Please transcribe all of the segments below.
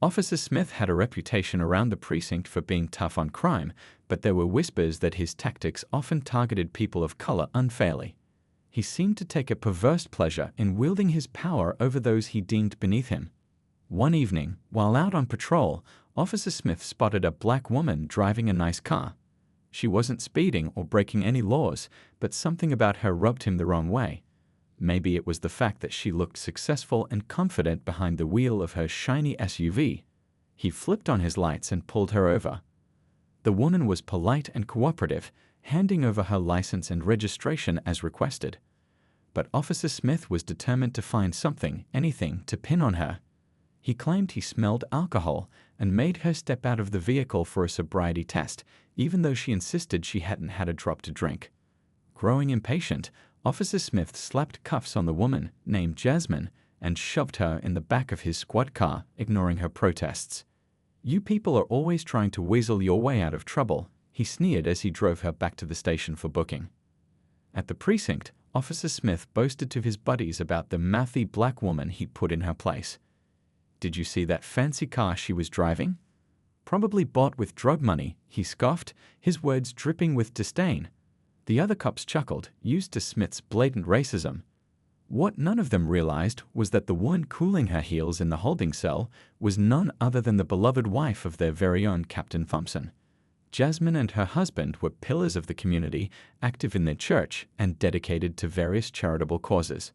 Officer Smith had a reputation around the precinct for being tough on crime, but there were whispers that his tactics often targeted people of color unfairly. He seemed to take a perverse pleasure in wielding his power over those he deemed beneath him. One evening, while out on patrol, Officer Smith spotted a black woman driving a nice car. She wasn't speeding or breaking any laws, but something about her rubbed him the wrong way. Maybe it was the fact that she looked successful and confident behind the wheel of her shiny SUV. He flipped on his lights and pulled her over. The woman was polite and cooperative, handing over her license and registration as requested. But Officer Smith was determined to find something, anything, to pin on her. He claimed he smelled alcohol and made her step out of the vehicle for a sobriety test, even though she insisted she hadn't had a drop to drink. Growing impatient, Officer Smith slapped cuffs on the woman, named Jasmine, and shoved her in the back of his squad car, ignoring her protests. "You people are always trying to weasel your way out of trouble," he sneered as he drove her back to the station for booking. At the precinct, Officer Smith boasted to his buddies about the mathy black woman he'd put in her place. "Did you see that fancy car she was driving? Probably bought with drug money," he scoffed, his words dripping with disdain. The other cops chuckled, used to Smith's blatant racism. What none of them realized was that the woman cooling her heels in the holding cell was none other than the beloved wife of their very own Captain Thompson. Jasmine and her husband were pillars of the community, active in their church and dedicated to various charitable causes.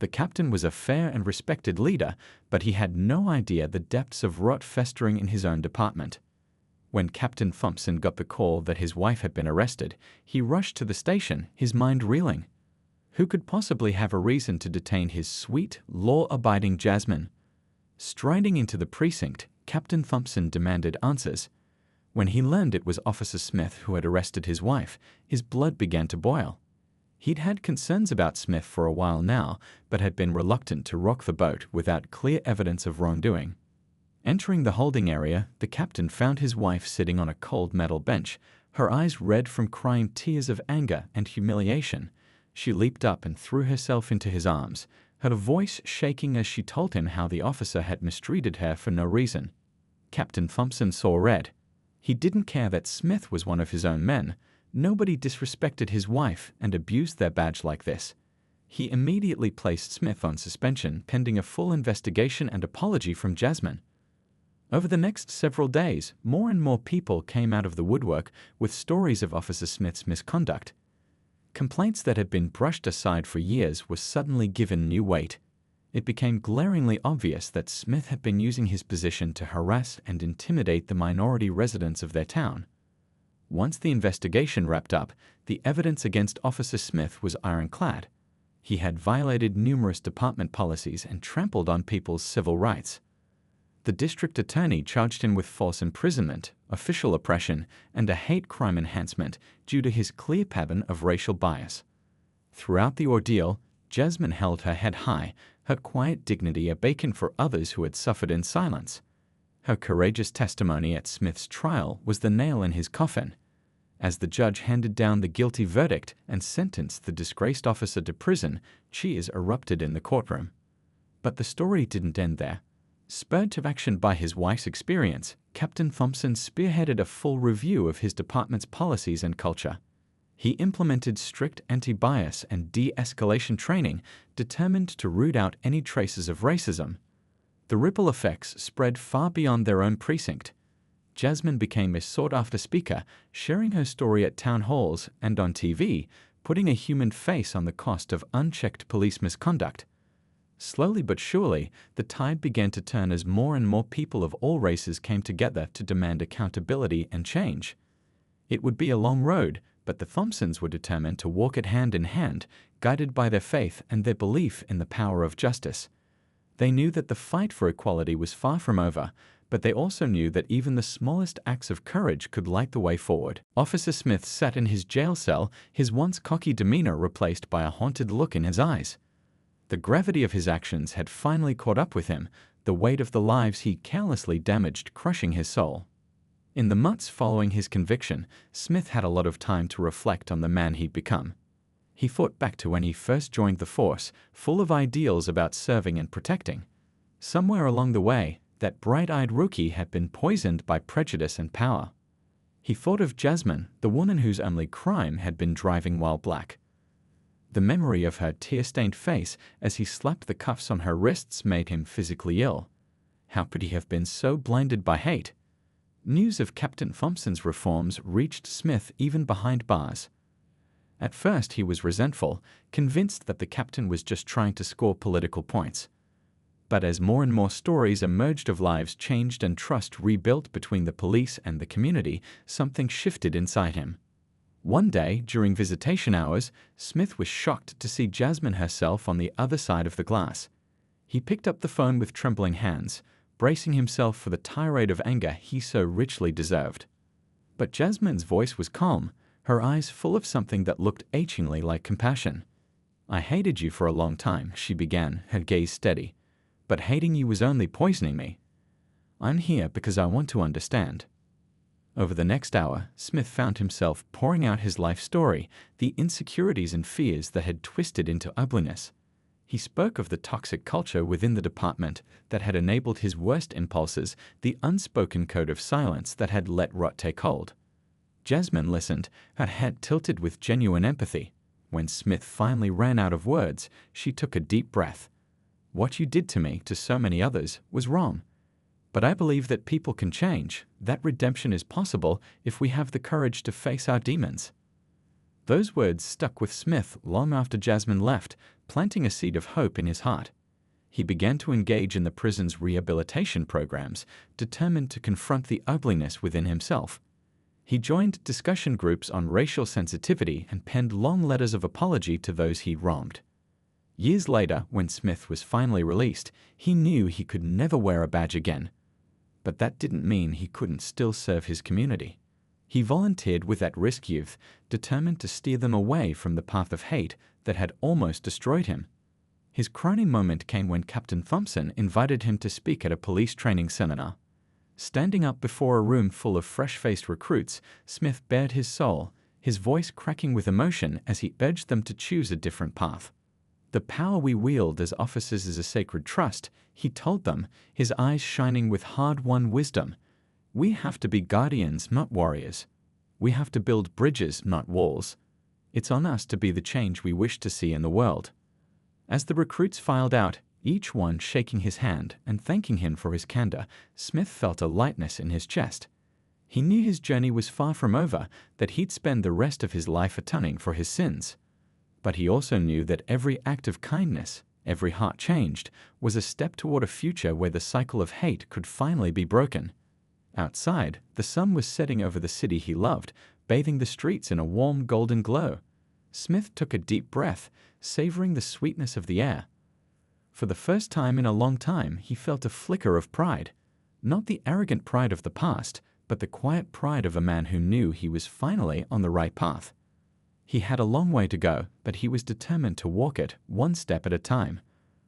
The captain was a fair and respected leader, but he had no idea the depths of rot festering in his own department. When Captain Thompson got the call that his wife had been arrested, he rushed to the station, his mind reeling. Who could possibly have a reason to detain his sweet, law-abiding Jasmine? Striding into the precinct, Captain Thompson demanded answers. When he learned it was Officer Smith who had arrested his wife, his blood began to boil. He'd had concerns about Smith for a while now, but had been reluctant to rock the boat without clear evidence of wrongdoing. Entering the holding area, the captain found his wife sitting on a cold metal bench, her eyes red from crying tears of anger and humiliation. She leaped up and threw herself into his arms, her voice shaking as she told him how the officer had mistreated her for no reason. Captain Thompson saw red. He didn't care that Smith was one of his own men. Nobody disrespected his wife and abused their badge like this. He immediately placed Smith on suspension pending a full investigation and apology from Jasmine. Over the next several days, more and more people came out of the woodwork with stories of Officer Smith's misconduct. Complaints that had been brushed aside for years were suddenly given new weight. It became glaringly obvious that Smith had been using his position to harass and intimidate the minority residents of their town. Once the investigation wrapped up, the evidence against Officer Smith was ironclad. He had violated numerous department policies and trampled on people's civil rights. The district attorney charged him with false imprisonment, official oppression, and a hate crime enhancement due to his clear pattern of racial bias. Throughout the ordeal, Jasmine held her head high, her quiet dignity a beacon for others who had suffered in silence. Her courageous testimony at Smith's trial was the nail in his coffin. As the judge handed down the guilty verdict and sentenced the disgraced officer to prison, cheers erupted in the courtroom. But the story didn't end there. Spurred to action by his wife's experience, Captain Thompson spearheaded a full review of his department's policies and culture. He implemented strict anti-bias and de-escalation training, determined to root out any traces of racism. The ripple effects spread far beyond their own precinct. Jasmine became a sought-after speaker, sharing her story at town halls and on TV, putting a human face on the cost of unchecked police misconduct. Slowly but surely, the tide began to turn as more and more people of all races came together to demand accountability and change. It would be a long road, but the Thompsons were determined to walk it hand in hand, guided by their faith and their belief in the power of justice. They knew that the fight for equality was far from over, but they also knew that even the smallest acts of courage could light the way forward. Officer Smith sat in his jail cell, his once cocky demeanor replaced by a haunted look in his eyes. The gravity of his actions had finally caught up with him, the weight of the lives he carelessly damaged crushing his soul. In the months following his conviction, Smith had a lot of time to reflect on the man he'd become. He thought back to when he first joined the force, full of ideals about serving and protecting. Somewhere along the way, That bright-eyed rookie had been poisoned by prejudice and power. He thought of Jasmine, the woman whose only crime had been driving while black. The memory of her tear-stained face as he slapped the cuffs on her wrists made him physically ill. How could he have been so blinded by hate? News of Captain Thompson's reforms reached Smith even behind bars. At first he was resentful, convinced that the captain was just trying to score political points. But as more and more stories emerged of lives changed and trust rebuilt between the police and the community, something shifted inside him. One day, during visitation hours, Smith was shocked to see Jasmine herself on the other side of the glass. He picked up the phone with trembling hands, bracing himself for the tirade of anger he so richly deserved. But Jasmine's voice was calm, her eyes full of something that looked achingly like compassion. "I hated you for a long time," she began, her gaze steady. "But hating you was only poisoning me. I'm here because I want to understand." Over the next hour, Smith found himself pouring out his life story, the insecurities and fears that had twisted into ugliness. He spoke of the toxic culture within the department that had enabled his worst impulses, the unspoken code of silence that had let rot take hold. Jasmine listened, her head tilted with genuine empathy. When Smith finally ran out of words, she took a deep breath. "What you did to me, to so many others, was wrong. But I believe that people can change, that redemption is possible if we have the courage to face our demons." Those words stuck with Smith long after Jasmine left, planting a seed of hope in his heart. He began to engage in the prison's rehabilitation programs, determined to confront the ugliness within himself. He joined discussion groups on racial sensitivity and penned long letters of apology to those he wronged. Years later, when Smith was finally released, he knew he could never wear a badge again. But that didn't mean he couldn't still serve his community. He volunteered with at-risk youth, determined to steer them away from the path of hate that had almost destroyed him. His crowning moment came when Captain Thompson invited him to speak at a police training seminar. Standing up before a room full of fresh-faced recruits, Smith bared his soul, his voice cracking with emotion as he urged them to choose a different path. "The power we wield as officers is a sacred trust," he told them, his eyes shining with hard-won wisdom. "We have to be guardians, not warriors. We have to build bridges, not walls. It's on us to be the change we wish to see in the world." As the recruits filed out, each one shaking his hand and thanking him for his candor, Smith felt a lightness in his chest. He knew his journey was far from over, that he'd spend the rest of his life atoning for his sins. But he also knew that every act of kindness, every heart changed, was a step toward a future where the cycle of hate could finally be broken. Outside, the sun was setting over the city he loved, bathing the streets in a warm golden glow. Smith took a deep breath, savoring the sweetness of the air. For the first time in a long time, he felt a flicker of pride. Not the arrogant pride of the past, but the quiet pride of a man who knew he was finally on the right path. He had a long way to go, but he was determined to walk it one step at a time.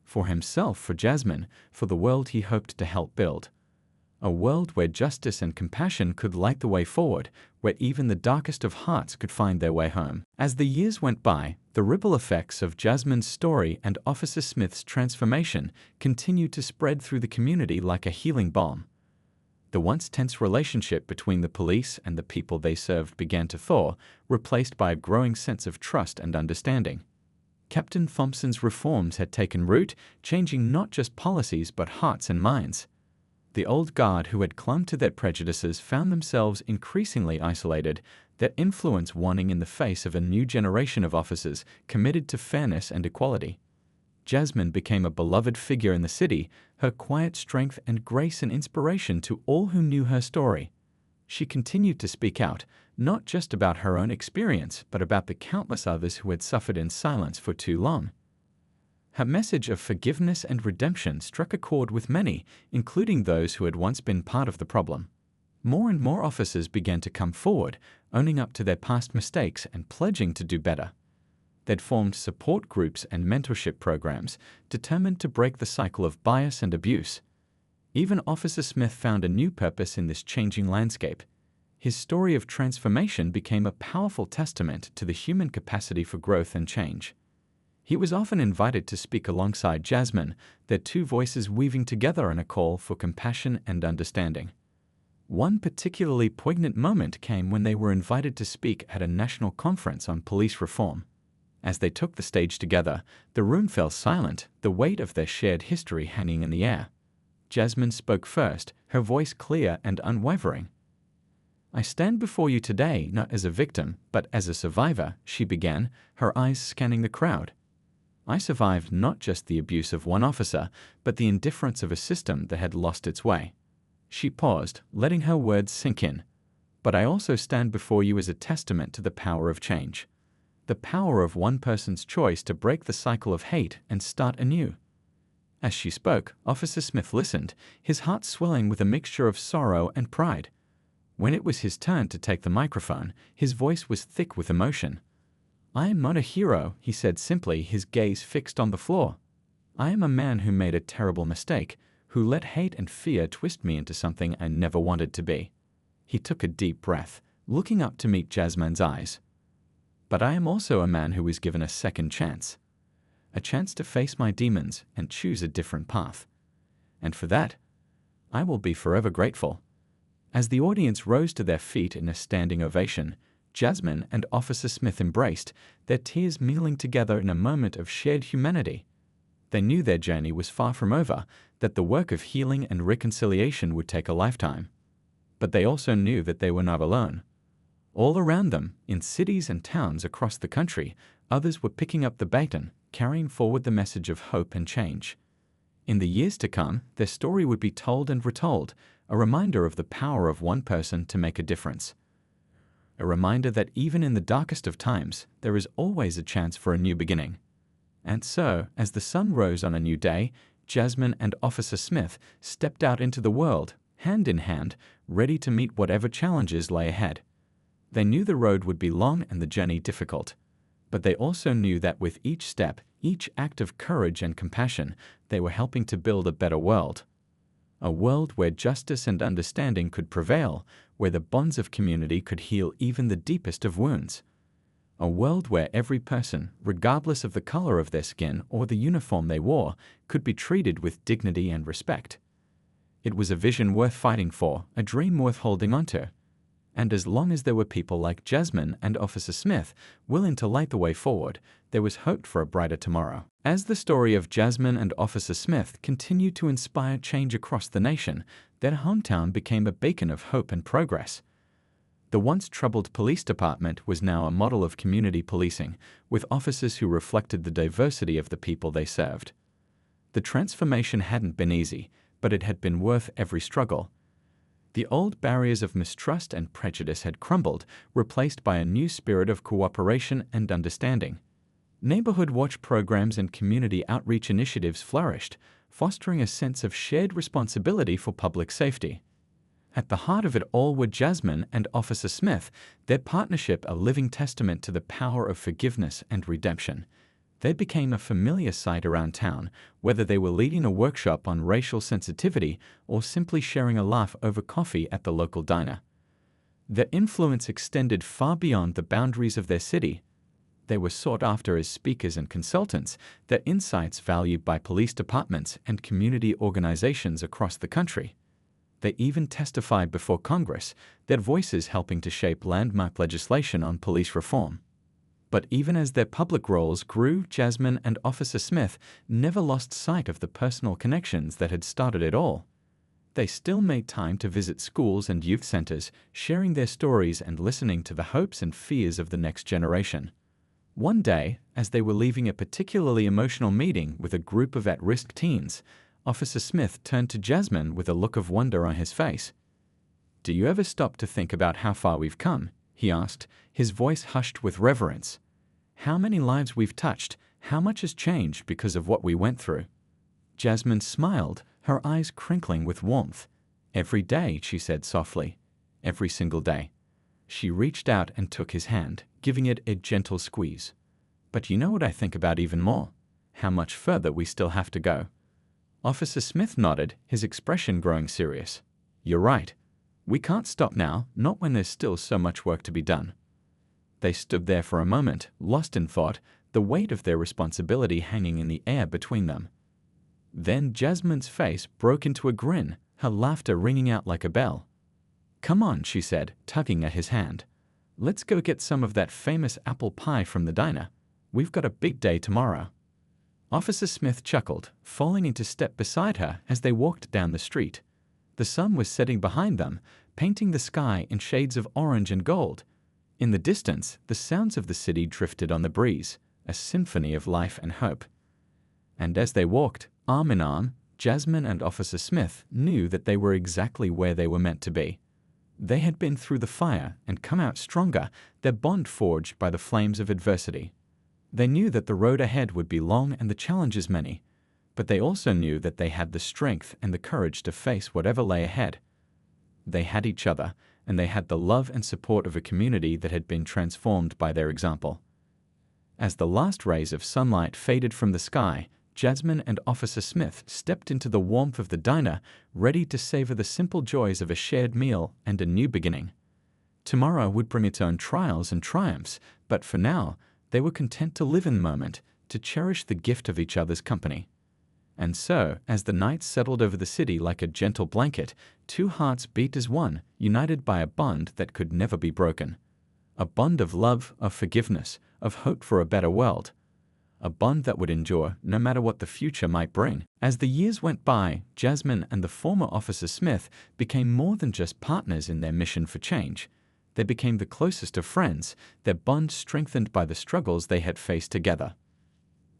For himself, for Jasmine, for the world he hoped to help build. A world where justice and compassion could light the way forward, where even the darkest of hearts could find their way home. As the years went by, the ripple effects of Jasmine's story and Officer Smith's transformation continued to spread through the community like a healing balm. The once tense relationship between the police and the people they served began to thaw, replaced by a growing sense of trust and understanding. Captain Thompson's reforms had taken root, changing not just policies but hearts and minds. The old guard who had clung to their prejudices found themselves increasingly isolated, their influence waning in the face of a new generation of officers committed to fairness and equality. Jasmine became a beloved figure in the city, her quiet strength and grace an inspiration to all who knew her story. She continued to speak out, not just about her own experience, but about the countless others who had suffered in silence for too long. Her message of forgiveness and redemption struck a chord with many, including those who had once been part of the problem. More and more officers began to come forward, owning up to their past mistakes and pledging to do better. They'd formed support groups and mentorship programs, determined to break the cycle of bias and abuse. Even Officer Smith found a new purpose in this changing landscape. His story of transformation became a powerful testament to the human capacity for growth and change. He was often invited to speak alongside Jasmine, their two voices weaving together in a call for compassion and understanding. One particularly poignant moment came when they were invited to speak at a national conference on police reform. As they took the stage together, the room fell silent, the weight of their shared history hanging in the air. Jasmine spoke first, her voice clear and unwavering. "I stand before you today not as a victim, but as a survivor," she began, her eyes scanning the crowd. "I survived not just the abuse of one officer, but the indifference of a system that had lost its way." She paused, letting her words sink in. "But I also stand before you as a testament to the power of change. The power of one person's choice to break the cycle of hate and start anew." As she spoke, Officer Smith listened, his heart swelling with a mixture of sorrow and pride. When it was his turn to take the microphone, his voice was thick with emotion. "I am not a hero," he said simply, his gaze fixed on the floor. "I am a man who made a terrible mistake, who let hate and fear twist me into something I never wanted to be." He took a deep breath, looking up to meet Jasmine's eyes. "But I am also a man who was given a second chance. A chance to face my demons and choose a different path. And for that, I will be forever grateful." As the audience rose to their feet in a standing ovation, Jasmine and Officer Smith embraced, their tears mingling together in a moment of shared humanity. They knew their journey was far from over, that the work of healing and reconciliation would take a lifetime. But they also knew that they were not alone. All around them, in cities and towns across the country, others were picking up the baton, carrying forward the message of hope and change. In the years to come, their story would be told and retold, a reminder of the power of one person to make a difference. A reminder that even in the darkest of times, there is always a chance for a new beginning. And so, as the sun rose on a new day, Jasmine and Officer Smith stepped out into the world, hand in hand, ready to meet whatever challenges lay ahead. They knew the road would be long and the journey difficult. But they also knew that with each step, each act of courage and compassion, they were helping to build a better world. A world where justice and understanding could prevail, where the bonds of community could heal even the deepest of wounds. A world where every person, regardless of the color of their skin or the uniform they wore, could be treated with dignity and respect. It was a vision worth fighting for, a dream worth holding onto. And as long as there were people like Jasmine and Officer Smith willing to light the way forward, there was hope for a brighter tomorrow. As the story of Jasmine and Officer Smith continued to inspire change across the nation, their hometown became a beacon of hope and progress. The once troubled police department was now a model of community policing, with officers who reflected the diversity of the people they served. The transformation hadn't been easy, but it had been worth every struggle. The old barriers of mistrust and prejudice had crumbled, replaced by a new spirit of cooperation and understanding. Neighborhood watch programs and community outreach initiatives flourished, fostering a sense of shared responsibility for public safety. At the heart of it all were Jasmine and Officer Smith, their partnership a living testament to the power of forgiveness and redemption. They became a familiar sight around town, whether they were leading a workshop on racial sensitivity or simply sharing a laugh over coffee at the local diner. Their influence extended far beyond the boundaries of their city. They were sought after as speakers and consultants, their insights valued by police departments and community organizations across the country. They even testified before Congress, their voices helping to shape landmark legislation on police reform. But even as their public roles grew, Jasmine and Officer Smith never lost sight of the personal connections that had started it all. They still made time to visit schools and youth centers, sharing their stories and listening to the hopes and fears of the next generation. One day, as they were leaving a particularly emotional meeting with a group of at-risk teens, Officer Smith turned to Jasmine with a look of wonder on his face. "Do you ever stop to think about how far we've come?" he asked, his voice hushed with reverence. "How many lives we've touched, how much has changed because of what we went through?" Jasmine smiled, her eyes crinkling with warmth. "Every day," she said softly. "Every single day." She reached out and took his hand, giving it a gentle squeeze. "But you know what I think about even more? How much further we still have to go." Officer Smith nodded, his expression growing serious. "You're right. We can't stop now, not when there's still so much work to be done." They stood there for a moment, lost in thought, the weight of their responsibility hanging in the air between them. Then Jasmine's face broke into a grin, her laughter ringing out like a bell. "Come on," she said, tugging at his hand. "Let's go get some of that famous apple pie from the diner. We've got a big day tomorrow." Officer Smith chuckled, falling into step beside her as they walked down the street. The sun was setting behind them, painting the sky in shades of orange and gold. In the distance, the sounds of the city drifted on the breeze, a symphony of life and hope. And as they walked, arm in arm, Jasmine and Officer Smith knew that they were exactly where they were meant to be. They had been through the fire and come out stronger, their bond forged by the flames of adversity. They knew that the road ahead would be long and the challenges many, but they also knew that they had the strength and the courage to face whatever lay ahead. They had each other, and they had the love and support of a community that had been transformed by their example. As the last rays of sunlight faded from the sky, Jasmine and Officer Smith stepped into the warmth of the diner, ready to savor the simple joys of a shared meal and a new beginning. Tomorrow would bring its own trials and triumphs, but for now, they were content to live in the moment, to cherish the gift of each other's company. And so, as the night settled over the city like a gentle blanket, two hearts beat as one, united by a bond that could never be broken. A bond of love, of forgiveness, of hope for a better world. A bond that would endure no matter what the future might bring. As the years went by, Jasmine and the former Officer Smith became more than just partners in their mission for change. They became the closest of friends, their bond strengthened by the struggles they had faced together.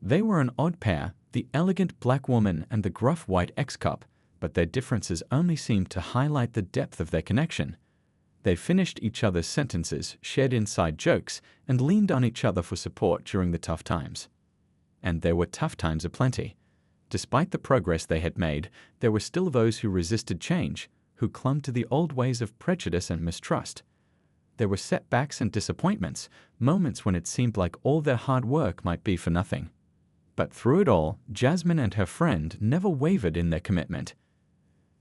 They were an odd pair, the elegant black woman and the gruff white ex-cop, but their differences only seemed to highlight the depth of their connection. They finished each other's sentences, shared inside jokes, and leaned on each other for support during the tough times. And there were tough times aplenty. Despite the progress they had made, there were still those who resisted change, who clung to the old ways of prejudice and mistrust. There were setbacks and disappointments, moments when it seemed like all their hard work might be for nothing. But through it all, Jasmine and her friend never wavered in their commitment.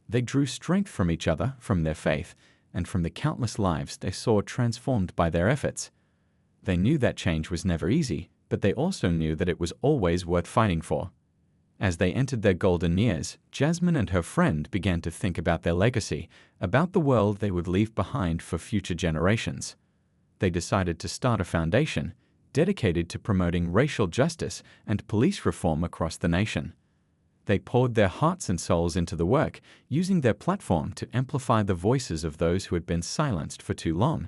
They drew strength from each other, from their faith, and from the countless lives they saw transformed by their efforts. They knew that change was never easy, but they also knew that it was always worth fighting for. As they entered their golden years, Jasmine and her friend began to think about their legacy, about the world they would leave behind for future generations. They decided to start a foundation dedicated to promoting racial justice and police reform across the nation. They poured their hearts and souls into the work, using their platform to amplify the voices of those who had been silenced for too long.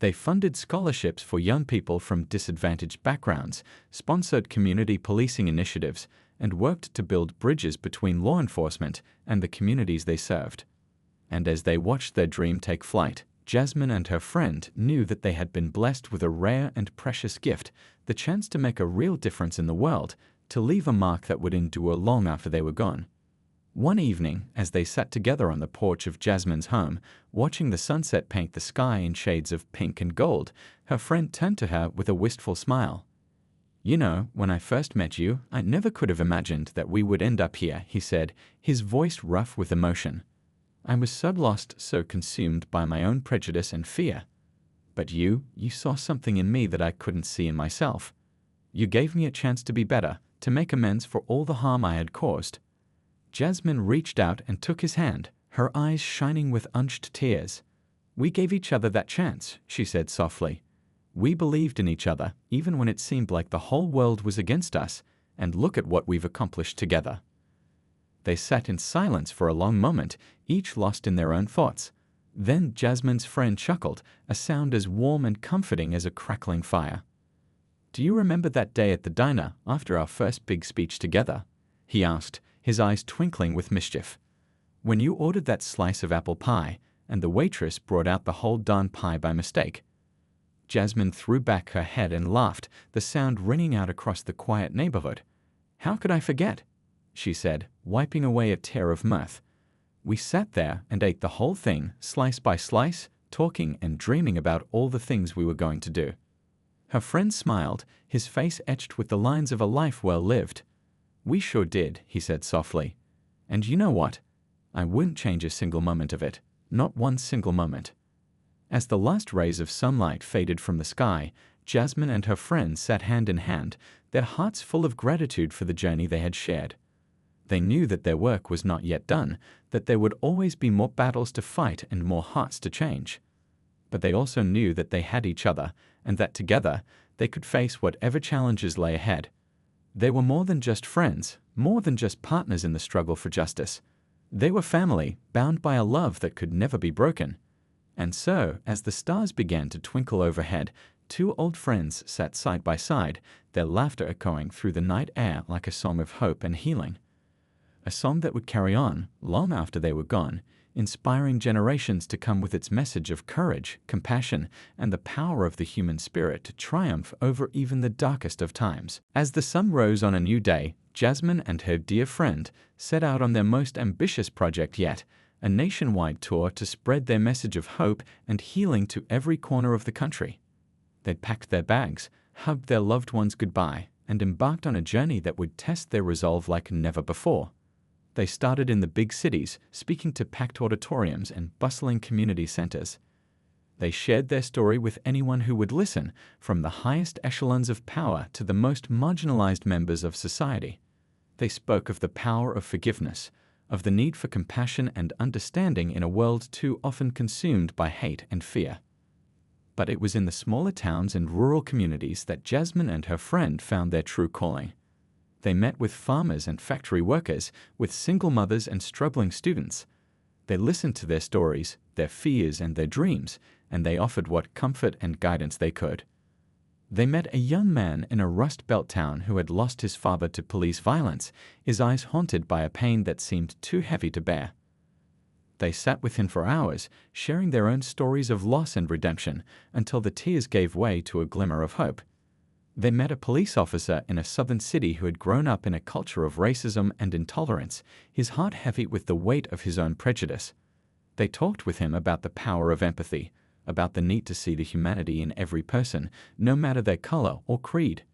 They funded scholarships for young people from disadvantaged backgrounds, sponsored community policing initiatives, and worked to build bridges between law enforcement and the communities they served. And as they watched their dream take flight, Jasmine and her friend knew that they had been blessed with a rare and precious gift, the chance to make a real difference in the world, to leave a mark that would endure long after they were gone. One evening, as they sat together on the porch of Jasmine's home, watching the sunset paint the sky in shades of pink and gold, her friend turned to her with a wistful smile. "You know, when I first met you, I never could have imagined that we would end up here," he said, his voice rough with emotion. "I was so lost, so consumed by my own prejudice and fear. But you saw something in me that I couldn't see in myself. You gave me a chance to be better, to make amends for all the harm I had caused." Jasmine reached out and took his hand, her eyes shining with unshed tears. "We gave each other that chance," she said softly. "We believed in each other, even when it seemed like the whole world was against us, and look at what we've accomplished together." They sat in silence for a long moment, each lost in their own thoughts. Then Jasmine's friend chuckled, a sound as warm and comforting as a crackling fire. "Do you remember that day at the diner after our first big speech together?" he asked, his eyes twinkling with mischief. "When you ordered that slice of apple pie, and the waitress brought out the whole darn pie by mistake?" Jasmine threw back her head and laughed, the sound ringing out across the quiet neighborhood. "How could I forget?" she said, wiping away a tear of mirth. "We sat there and ate the whole thing, slice by slice, talking and dreaming about all the things we were going to do." Her friend smiled, his face etched with the lines of a life well lived. "We sure did," he said softly. "And you know what? I wouldn't change a single moment of it, not one single moment." As the last rays of sunlight faded from the sky, Jasmine and her friend sat hand in hand, their hearts full of gratitude for the journey they had shared. They knew that their work was not yet done, that there would always be more battles to fight and more hearts to change. But they also knew that they had each other, and that together they could face whatever challenges lay ahead. They were more than just friends, more than just partners in the struggle for justice. They were family, bound by a love that could never be broken. And so, as the stars began to twinkle overhead, two old friends sat side by side, their laughter echoing through the night air like a song of hope and healing. A song that would carry on long after they were gone, inspiring generations to come with its message of courage, compassion, and the power of the human spirit to triumph over even the darkest of times. As the sun rose on a new day, Jasmine and her dear friend set out on their most ambitious project yet, a nationwide tour to spread their message of hope and healing to every corner of the country. They'd packed their bags, hugged their loved ones goodbye, and embarked on a journey that would test their resolve like never before. They started in the big cities, speaking to packed auditoriums and bustling community centers. They shared their story with anyone who would listen, from the highest echelons of power to the most marginalized members of society. They spoke of the power of forgiveness, of the need for compassion and understanding in a world too often consumed by hate and fear. But it was in the smaller towns and rural communities that Jasmine and her friend found their true calling. They met with farmers and factory workers, with single mothers and struggling students. They listened to their stories, their fears and their dreams, and they offered what comfort and guidance they could. They met a young man in a Rust Belt town who had lost his father to police violence, his eyes haunted by a pain that seemed too heavy to bear. They sat with him for hours, sharing their own stories of loss and redemption, until the tears gave way to a glimmer of hope. They met a police officer in a southern city who had grown up in a culture of racism and intolerance, his heart heavy with the weight of his own prejudice. They talked with him about the power of empathy, about the need to see the humanity in every person, no matter their color or creed.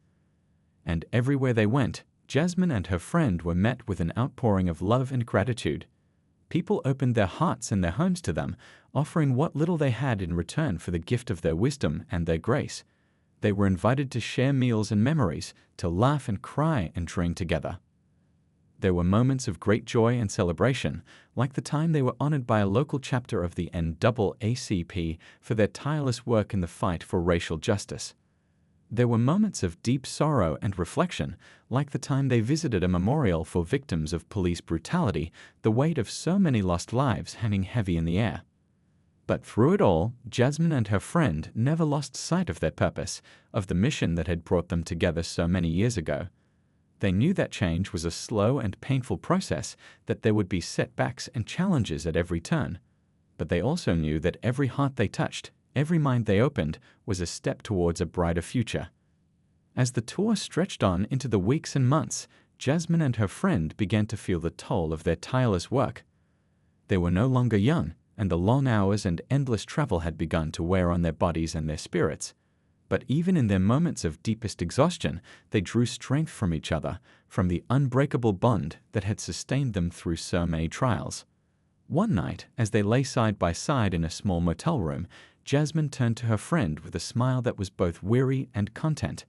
And everywhere they went, Jasmine and her friend were met with an outpouring of love and gratitude. People opened their hearts and their homes to them, offering what little they had in return for the gift of their wisdom and their grace. They were invited to share meals and memories, to laugh and cry and dream together. There were moments of great joy and celebration, like the time they were honored by a local chapter of the NAACP for their tireless work in the fight for racial justice. There were moments of deep sorrow and reflection, like the time they visited a memorial for victims of police brutality, the weight of so many lost lives hanging heavy in the air. But through it all, Jasmine and her friend never lost sight of their purpose, of the mission that had brought them together so many years ago. They knew that change was a slow and painful process, that there would be setbacks and challenges at every turn. But they also knew that every heart they touched, every mind they opened, was a step towards a brighter future. As the tour stretched on into the weeks and months, Jasmine and her friend began to feel the toll of their tireless work. They were no longer young, and the long hours and endless travel had begun to wear on their bodies and their spirits. But even in their moments of deepest exhaustion, they drew strength from each other, from the unbreakable bond that had sustained them through so many trials. One night, as they lay side by side in a small motel room, Jasmine turned to her friend with a smile that was both weary and content.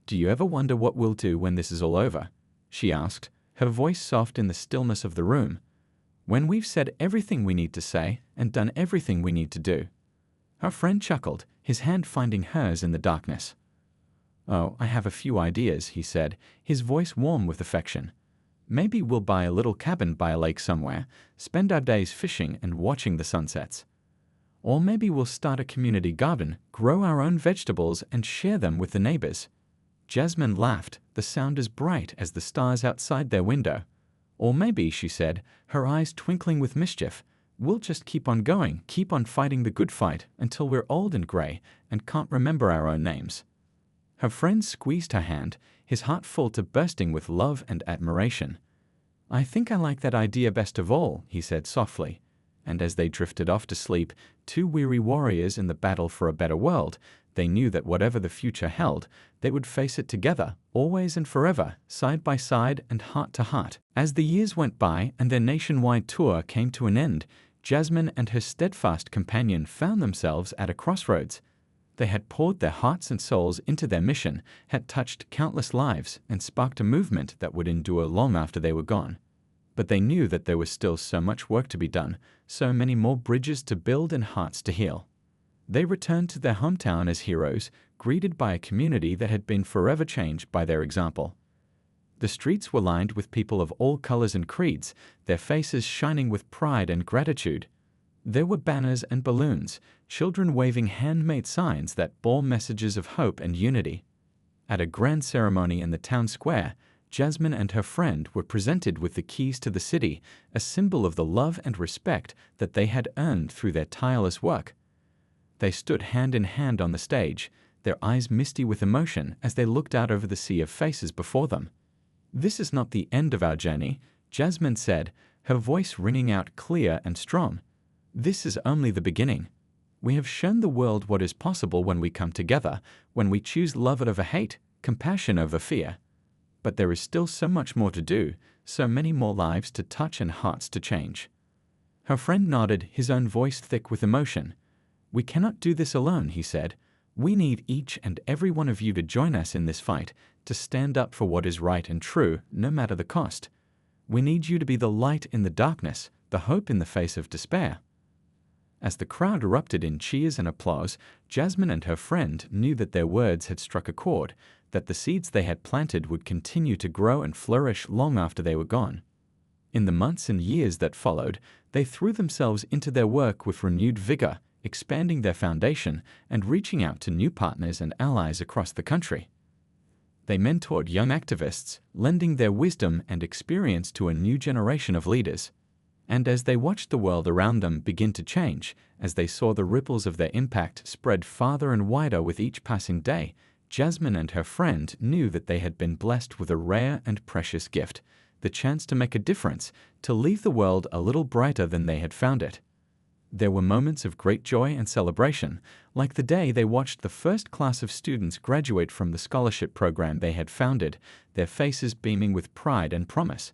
"Do you ever wonder what we'll do when this is all over?" she asked, her voice soft in the stillness of the room. "When we've said everything we need to say and done everything we need to do." Her friend chuckled, his hand finding hers in the darkness. "Oh, I have a few ideas," he said, his voice warm with affection. "Maybe we'll buy a little cabin by a lake somewhere, spend our days fishing and watching the sunsets. Or maybe we'll start a community garden, grow our own vegetables, and share them with the neighbors." Jasmine laughed, the sound as bright as the stars outside their window. "Or maybe," she said, her eyes twinkling with mischief, "we'll just keep on going, keep on fighting the good fight until we're old and gray and can't remember our own names." Her friend squeezed her hand, his heart full to bursting with love and admiration. "I think I like that idea best of all," he said softly. And as they drifted off to sleep, two weary warriors in the battle for a better world, they knew that whatever the future held, they would face it together, always and forever, side by side and heart to heart. As the years went by and their nationwide tour came to an end, Jasmine and her steadfast companion found themselves at a crossroads. They had poured their hearts and souls into their mission, had touched countless lives, and sparked a movement that would endure long after they were gone. But they knew that there was still so much work to be done, so many more bridges to build and hearts to heal. They returned to their hometown as heroes, greeted by a community that had been forever changed by their example. The streets were lined with people of all colors and creeds, their faces shining with pride and gratitude. There were banners and balloons, children waving handmade signs that bore messages of hope and unity. At a grand ceremony in the town square, Jasmine and her friend were presented with the keys to the city, a symbol of the love and respect that they had earned through their tireless work. They stood hand in hand on the stage, their eyes misty with emotion as they looked out over the sea of faces before them. "This is not the end of our journey," Jasmine said, her voice ringing out clear and strong. "This is only the beginning. We have shown the world what is possible when we come together, when we choose love over hate, compassion over fear. But there is still so much more to do, so many more lives to touch and hearts to change." Her friend nodded, his own voice thick with emotion. "We cannot do this alone," he said. "We need each and every one of you to join us in this fight, to stand up for what is right and true, no matter the cost. We need you to be the light in the darkness, the hope in the face of despair." As the crowd erupted in cheers and applause, Jasmine and her friend knew that their words had struck a chord, that the seeds they had planted would continue to grow and flourish long after they were gone. In the months and years that followed, they threw themselves into their work with renewed vigor, expanding their foundation and reaching out to new partners and allies across the country. They mentored young activists, lending their wisdom and experience to a new generation of leaders. And as they watched the world around them begin to change, as they saw the ripples of their impact spread farther and wider with each passing day, Jasmine and her friend knew that they had been blessed with a rare and precious gift, the chance to make a difference, to leave the world a little brighter than they had found it. There were moments of great joy and celebration, like the day they watched the first class of students graduate from the scholarship program they had founded, their faces beaming with pride and promise.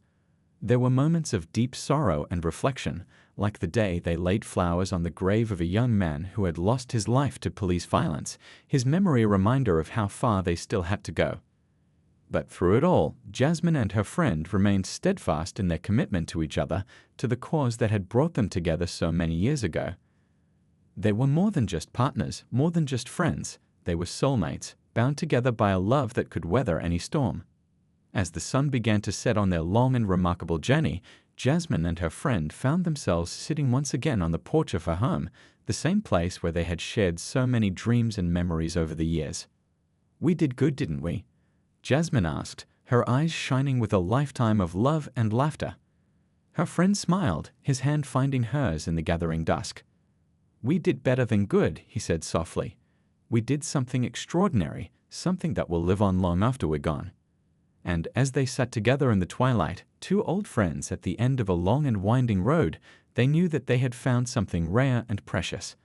There were moments of deep sorrow and reflection, like the day they laid flowers on the grave of a young man who had lost his life to police violence, his memory a reminder of how far they still had to go. But through it all, Jasmine and her friend remained steadfast in their commitment to each other, to the cause that had brought them together so many years ago. They were more than just partners, more than just friends. They were soulmates, bound together by a love that could weather any storm. As the sun began to set on their long and remarkable journey, Jasmine and her friend found themselves sitting once again on the porch of her home, the same place where they had shared so many dreams and memories over the years. "We did good, didn't we?" Jasmine asked, her eyes shining with a lifetime of love and laughter. Her friend smiled, his hand finding hers in the gathering dusk. "We did better than good," he said softly. "We did something extraordinary, something that will live on long after we're gone." And as they sat together in the twilight, two old friends at the end of a long and winding road, they knew that they had found something rare and precious.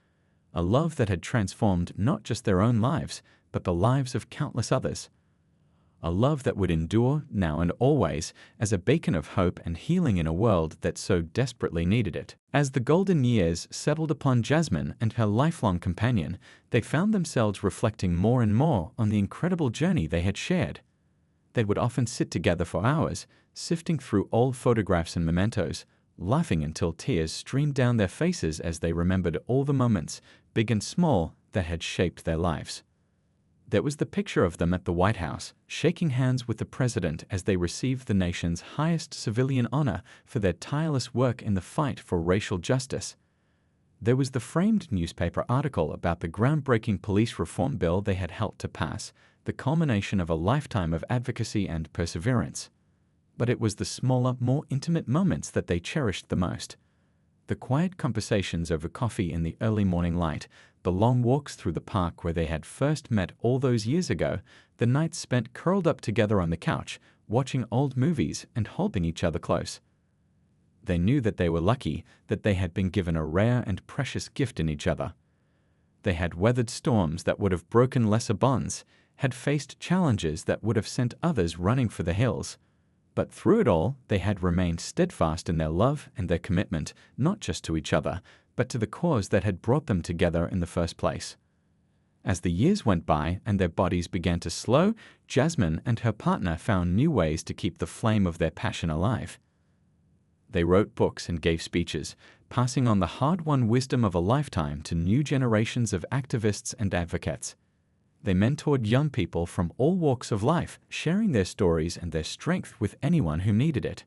A love that had transformed not just their own lives, but the lives of countless others. A love that would endure, now and always, as a beacon of hope and healing in a world that so desperately needed it. As the golden years settled upon Jasmine and her lifelong companion, they found themselves reflecting more and more on the incredible journey they had shared. They would often sit together for hours, sifting through old photographs and mementos, laughing until tears streamed down their faces as they remembered all the moments, big and small, that had shaped their lives. There was the picture of them at the White House, shaking hands with the president as they received the nation's highest civilian honor for their tireless work in the fight for racial justice. There was the framed newspaper article about the groundbreaking police reform bill they had helped to pass, the culmination of a lifetime of advocacy and perseverance. But it was the smaller, more intimate moments that they cherished the most. The quiet conversations over coffee in the early morning light, the long walks through the park where they had first met all those years ago, the nights spent curled up together on the couch, watching old movies and holding each other close. They knew that they were lucky, that they had been given a rare and precious gift in each other. They had weathered storms that would have broken lesser bonds, had faced challenges that would have sent others running for the hills. But through it all, they had remained steadfast in their love and their commitment, not just to each other, but to the cause that had brought them together in the first place. As the years went by and their bodies began to slow, Jasmine and her partner found new ways to keep the flame of their passion alive. They wrote books and gave speeches, passing on the hard-won wisdom of a lifetime to new generations of activists and advocates. They mentored young people from all walks of life, sharing their stories and their strength with anyone who needed it.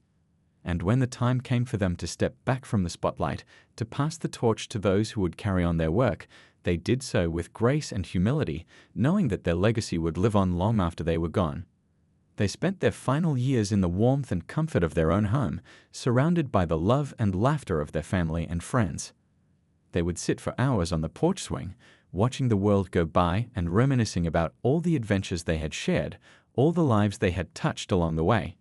And when the time came for them to step back from the spotlight, to pass the torch to those who would carry on their work, they did so with grace and humility, knowing that their legacy would live on long after they were gone. They spent their final years in the warmth and comfort of their own home, surrounded by the love and laughter of their family and friends. They would sit for hours on the porch swing, watching the world go by and reminiscing about all the adventures they had shared, all the lives they had touched along the way.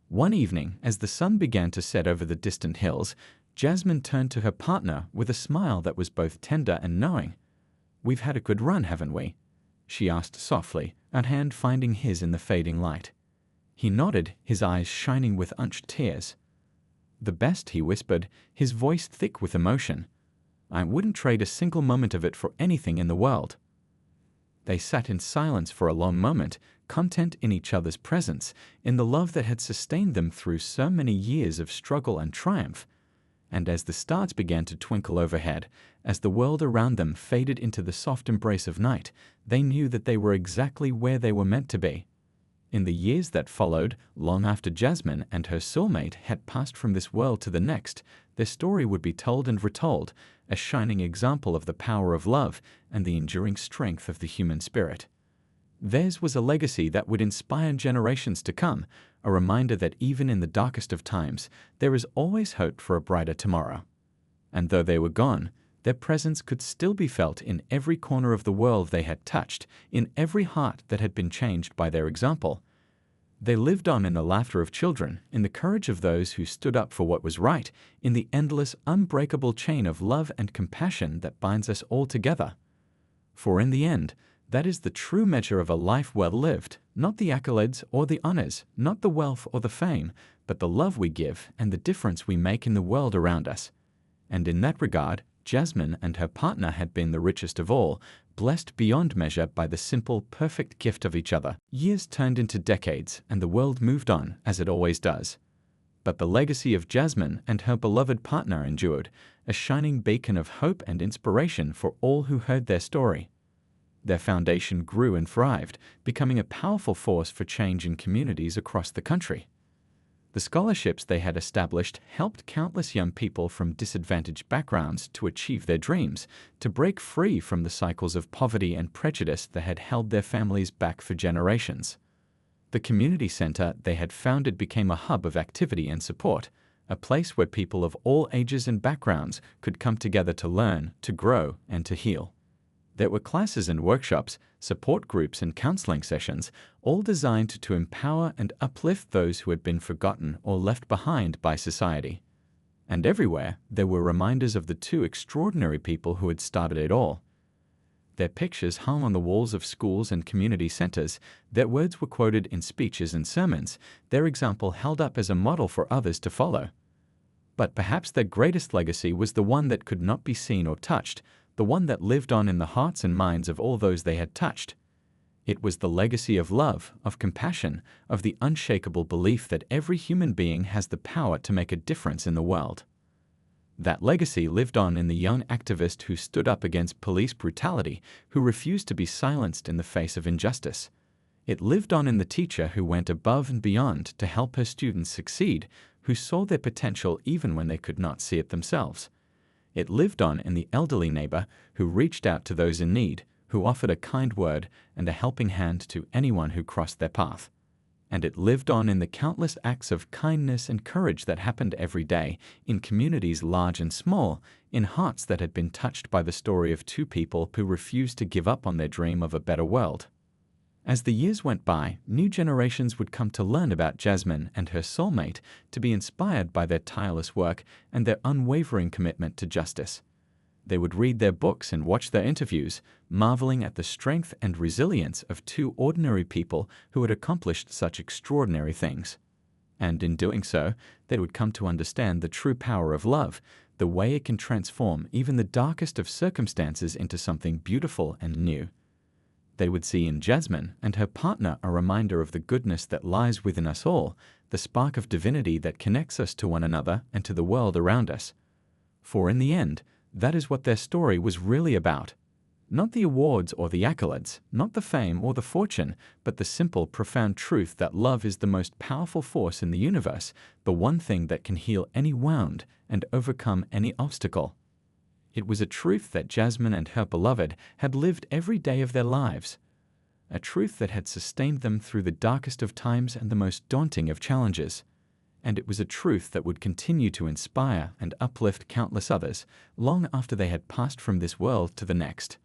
One evening, as the sun began to set over the distant hills, Jasmine turned to her partner with a smile that was both tender and knowing. "We've had a good run, haven't we?" she asked softly, her hand finding his in the fading light. He nodded, his eyes shining with unshed tears. "The best," he whispered, his voice thick with emotion. "I wouldn't trade a single moment of it for anything in the world." They sat in silence for a long moment, content in each other's presence, in the love that had sustained them through so many years of struggle and triumph. And as the stars began to twinkle overhead, as the world around them faded into the soft embrace of night, they knew that they were exactly where they were meant to be. In the years that followed, long after Jasmine and her soulmate had passed from this world to the next, their story would be told and retold, a shining example of the power of love and the enduring strength of the human spirit. Theirs was a legacy that would inspire generations to come, a reminder that even in the darkest of times, there is always hope for a brighter tomorrow. And though they were gone, their presence could still be felt in every corner of the world they had touched, in every heart that had been changed by their example. They lived on in the laughter of children, in the courage of those who stood up for what was right, in the endless, unbreakable chain of love and compassion that binds us all together. For in the end, that is the true measure of a life well lived, not the accolades or the honors, not the wealth or the fame, but the love we give and the difference we make in the world around us. And in that regard, Jasmine and her partner had been the richest of all, blessed beyond measure by the simple, perfect gift of each other. Years turned into decades, and the world moved on, as it always does. But the legacy of Jasmine and her beloved partner endured, a shining beacon of hope and inspiration for all who heard their story. Their foundation grew and thrived, becoming a powerful force for change in communities across the country. The scholarships they had established helped countless young people from disadvantaged backgrounds to achieve their dreams, to break free from the cycles of poverty and prejudice that had held their families back for generations. The community center they had founded became a hub of activity and support, a place where people of all ages and backgrounds could come together to learn, to grow, and to heal. There were classes and workshops, support groups and counseling sessions, all designed to empower and uplift those who had been forgotten or left behind by society. And everywhere, there were reminders of the two extraordinary people who had started it all. Their pictures hung on the walls of schools and community centers, their words were quoted in speeches and sermons, their example held up as a model for others to follow. But perhaps their greatest legacy was the one that could not be seen or touched, the one that lived on in the hearts and minds of all those they had touched. It was the legacy of love, of compassion, of the unshakable belief that every human being has the power to make a difference in the world. That legacy lived on in the young activist who stood up against police brutality, who refused to be silenced in the face of injustice. It lived on in the teacher who went above and beyond to help her students succeed, who saw their potential even when they could not see it themselves. It lived on in the elderly neighbor who reached out to those in need, who offered a kind word and a helping hand to anyone who crossed their path. And it lived on in the countless acts of kindness and courage that happened every day, in communities large and small, in hearts that had been touched by the story of two people who refused to give up on their dream of a better world. As the years went by, new generations would come to learn about Jasmine and her soulmate, to be inspired by their tireless work and their unwavering commitment to justice. They would read their books and watch their interviews, marveling at the strength and resilience of two ordinary people who had accomplished such extraordinary things. And in doing so, they would come to understand the true power of love, the way it can transform even the darkest of circumstances into something beautiful and new. They would see in Jasmine and her partner a reminder of the goodness that lies within us all, the spark of divinity that connects us to one another and to the world around us. For in the end, that is what their story was really about. Not the awards or the accolades, not the fame or the fortune, but the simple, profound truth that love is the most powerful force in the universe, the one thing that can heal any wound and overcome any obstacle. It was a truth that Jasmine and her beloved had lived every day of their lives, a truth that had sustained them through the darkest of times and the most daunting of challenges. And it was a truth that would continue to inspire and uplift countless others long after they had passed from this world to the next.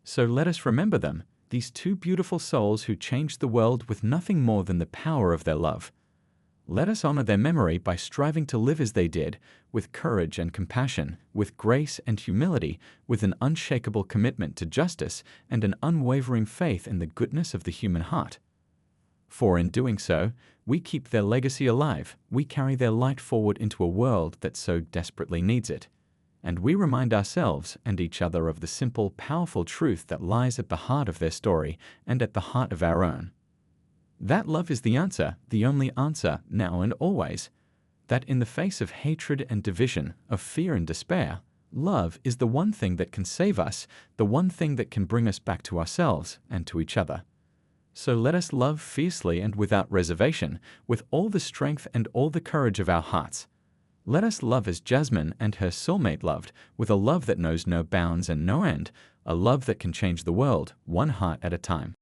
So let us remember them, these two beautiful souls who changed the world with nothing more than the power of their love. Let us honor their memory by striving to live as they did, with courage and compassion, with grace and humility, with an unshakable commitment to justice and an unwavering faith in the goodness of the human heart. For in doing so, we keep their legacy alive, we carry their light forward into a world that so desperately needs it. And we remind ourselves and each other of the simple, powerful truth that lies at the heart of their story and at the heart of our own. That love is the answer, the only answer, now and always. That in the face of hatred and division, of fear and despair, love is the one thing that can save us, the one thing that can bring us back to ourselves and to each other. So let us love fiercely and without reservation, with all the strength and all the courage of our hearts. Let us love as Jasmine and her soulmate loved, with a love that knows no bounds and no end, a love that can change the world, one heart at a time.